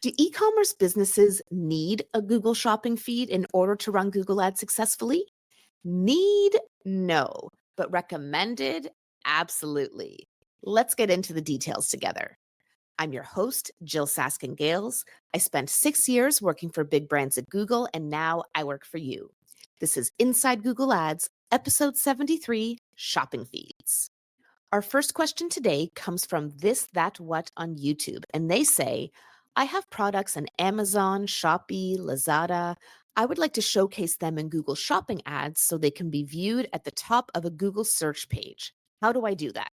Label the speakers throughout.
Speaker 1: Do e-commerce businesses need a Google shopping feed in order to run Google Ads successfully? Need? No. But recommended? Absolutely. Let's get into the details together. I'm your host, Jyll Saskin Gales. I spent 6 years working for big brands at Google, and now I work for you. This is Inside Google Ads, episode 73, Shopping Feeds. Our first question today comes from This That What on YouTube, and they say, I have products on Amazon, Shopee, Lazada. I would like to showcase them in Google Shopping ads so they can be viewed at the top of a Google search page. How do I do that?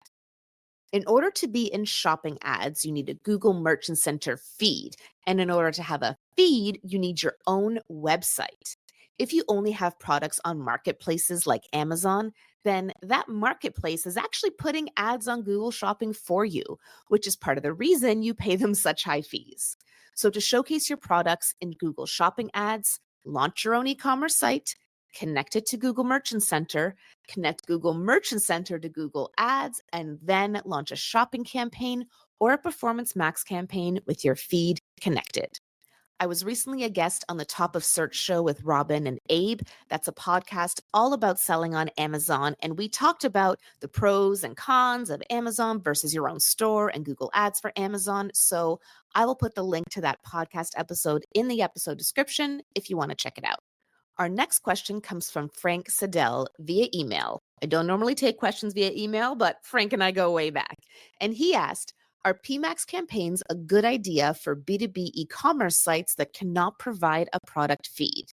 Speaker 1: In order to be in shopping ads, you need a Google Merchant Center feed. And in order to have a feed, you need your own website. If you only have products on marketplaces like Amazon, then that marketplace is actually putting ads on Google Shopping for you, which is part of the reason you pay them such high fees. So to showcase your products in Google Shopping ads, launch your own e-commerce site, connect it to Google Merchant Center, connect Google Merchant Center to Google Ads, and then launch a shopping campaign or a Performance Max campaign with your feed connected. I was recently a guest on the Top of Search show with Robin and Abe. That's a podcast all about selling on Amazon. And we talked about the pros and cons of Amazon versus your own store and Google Ads for Amazon. So I will put the link to that podcast episode in the episode description if you want to check it out. Our next question comes from Frank Siddell via email. I don't normally take questions via email, but Frank and I go way back. And he asked, are PMAX campaigns a good idea for B2B e-commerce sites that cannot provide a product feed?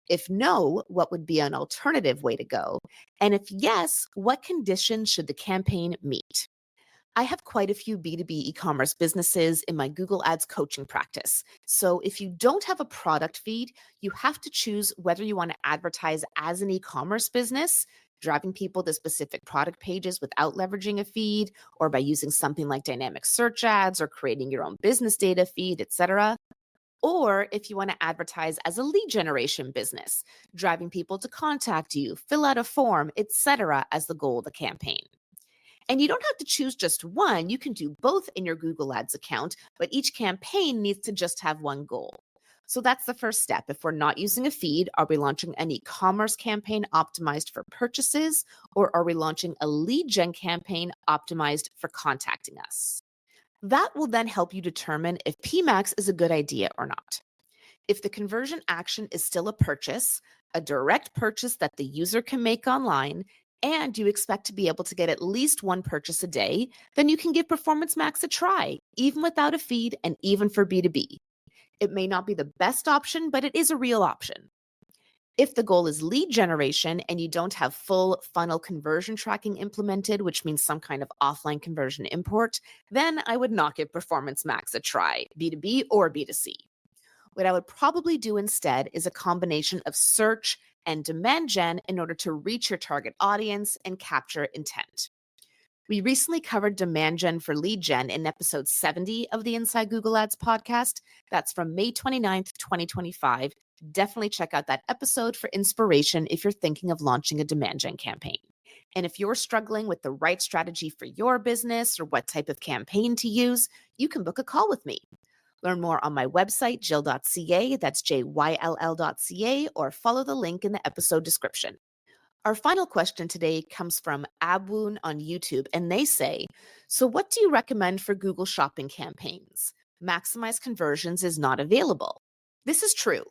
Speaker 1: If no, what would be an alternative way to go? And if yes, what conditions should the campaign meet? I have quite a few B2B e-commerce businesses in my Google Ads coaching practice. So if you don't have a product feed, you have to choose whether you want to advertise as an e-commerce business, driving people to specific product pages without leveraging a feed, or by using something like dynamic search ads or creating your own business data feed, etc. Or if you want to advertise as a lead generation business, driving people to contact you, fill out a form, etc. as the goal of the campaign. And you don't have to choose just one. You can do both in your Google Ads account, but each campaign needs to just have one goal. So that's the first step. If we're not using a feed, are we launching an e-commerce campaign optimized for purchases, or are we launching a lead gen campaign optimized for contacting us? That will then help you determine if PMAX is a good idea or not. If the conversion action is still a purchase, a direct purchase that the user can make online, and you expect to be able to get at least one purchase a day, then you can give Performance Max a try, even without a feed and even for B2B. It may not be the best option, but it is a real option. If the goal is lead generation and you don't have full funnel conversion tracking implemented, which means some kind of offline conversion import, then I would not give Performance Max a try, B2B or B2C. What I would probably do instead is a combination of search and demand gen in order to reach your target audience and capture intent. We recently covered demand gen for lead gen in episode 70 of the Inside Google Ads podcast. That's from May 29th, 2025. Definitely check out that episode for inspiration if you're thinking of launching a demand gen campaign. And if you're struggling with the right strategy for your business or what type of campaign to use, you can book a call with me. Learn more on my website, jyll.ca, that's JYLL.ca, or follow the link in the episode description. Our final question today comes from Abwoon on YouTube, and they say, so what do you recommend for Google Shopping campaigns? Maximize conversions is not available. This is true.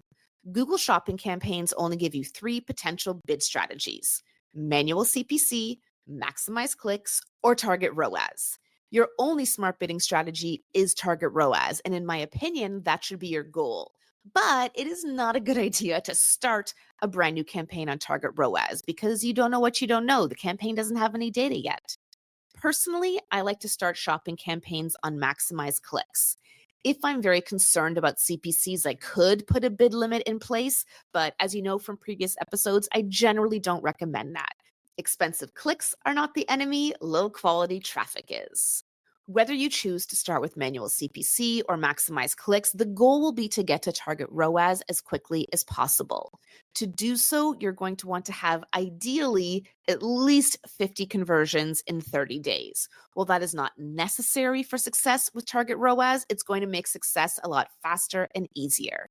Speaker 1: Google Shopping campaigns only give you 3 potential bid strategies: manual CPC, maximize clicks, or Target ROAS. Your only smart bidding strategy is Target ROAS, and in my opinion, that should be your goal. But it is not a good idea to start a brand new campaign on Target ROAS because you don't know what you don't know. The campaign doesn't have any data yet. Personally, I like to start shopping campaigns on maximize clicks. If I'm very concerned about CPCs, I could put a bid limit in place, but as you know from previous episodes, I generally don't recommend that. Expensive clicks are not the enemy, low quality traffic is. Whether you choose to start with manual CPC or maximize clicks, the goal will be to get to target ROAS as quickly as possible. To do so, you're going to want to have ideally at least 50 conversions in 30 days. While that is not necessary for success with target ROAS, it's going to make success a lot faster and easier.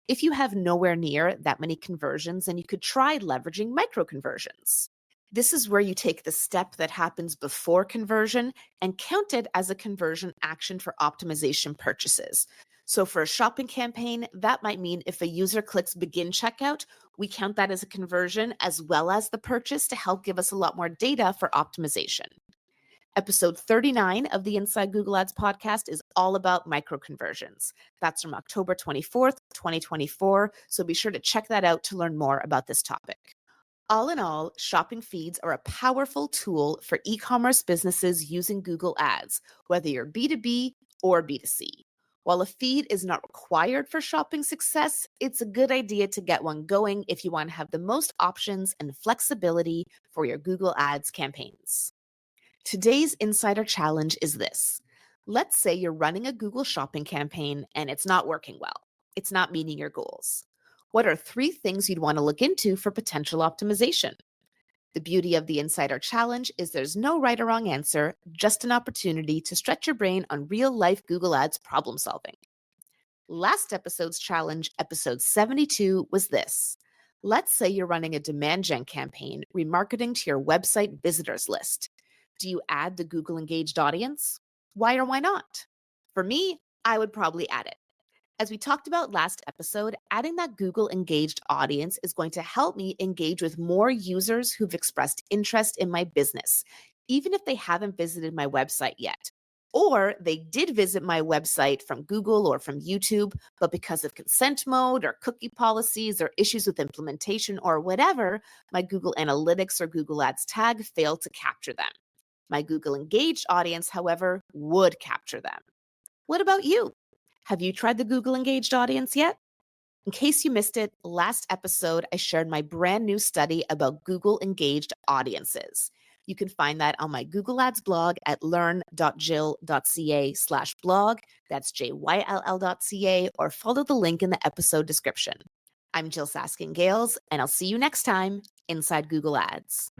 Speaker 1: If you have nowhere near that many conversions, then you could try leveraging micro conversions. This is where you take the step that happens before conversion and count it as a conversion action for optimization purchases. So for a shopping campaign, that might mean if a user clicks begin checkout, we count that as a conversion as well as the purchase to help give us a lot more data for optimization. Episode 39 of the Inside Google Ads podcast is all about micro conversions. That's from October 24th, 2024. So be sure to check that out to learn more about this topic. All in all, shopping feeds are a powerful tool for e-commerce businesses using Google Ads, whether you're B2B or B2C. While a feed is not required for shopping success, it's a good idea to get one going if you want to have the most options and flexibility for your Google Ads campaigns. Today's insider challenge is this. Let's say you're running a Google shopping campaign and it's not working well. It's not meeting your goals. What are 3 things you'd want to look into for potential optimization? The beauty of the insider challenge is there's no right or wrong answer, just an opportunity to stretch your brain on real-life Google Ads problem solving. Last episode's challenge, episode 72, was this. Let's say you're running a demand gen campaign remarketing to your website visitors list. Do you add the Google engaged audience? Why or why not? For me, I would probably add it. As we talked about last episode, adding that Google engaged audience is going to help me engage with more users who've expressed interest in my business, even if they haven't visited my website yet. Or they did visit my website from Google or from YouTube, but because of consent mode or cookie policies or issues with implementation or whatever, my Google Analytics or Google Ads tag failed to capture them. My Google engaged audience, however, would capture them. What about you? Have you tried the Google engaged audience yet? In case you missed it, last episode I shared my brand new study about Google engaged audiences. You can find that on my Google Ads blog at learn.jyll.ca/blog. That's JYLL.ca, or follow the link in the episode description. I'm Jyll Saskin Gales, and I'll see you next time inside Google Ads.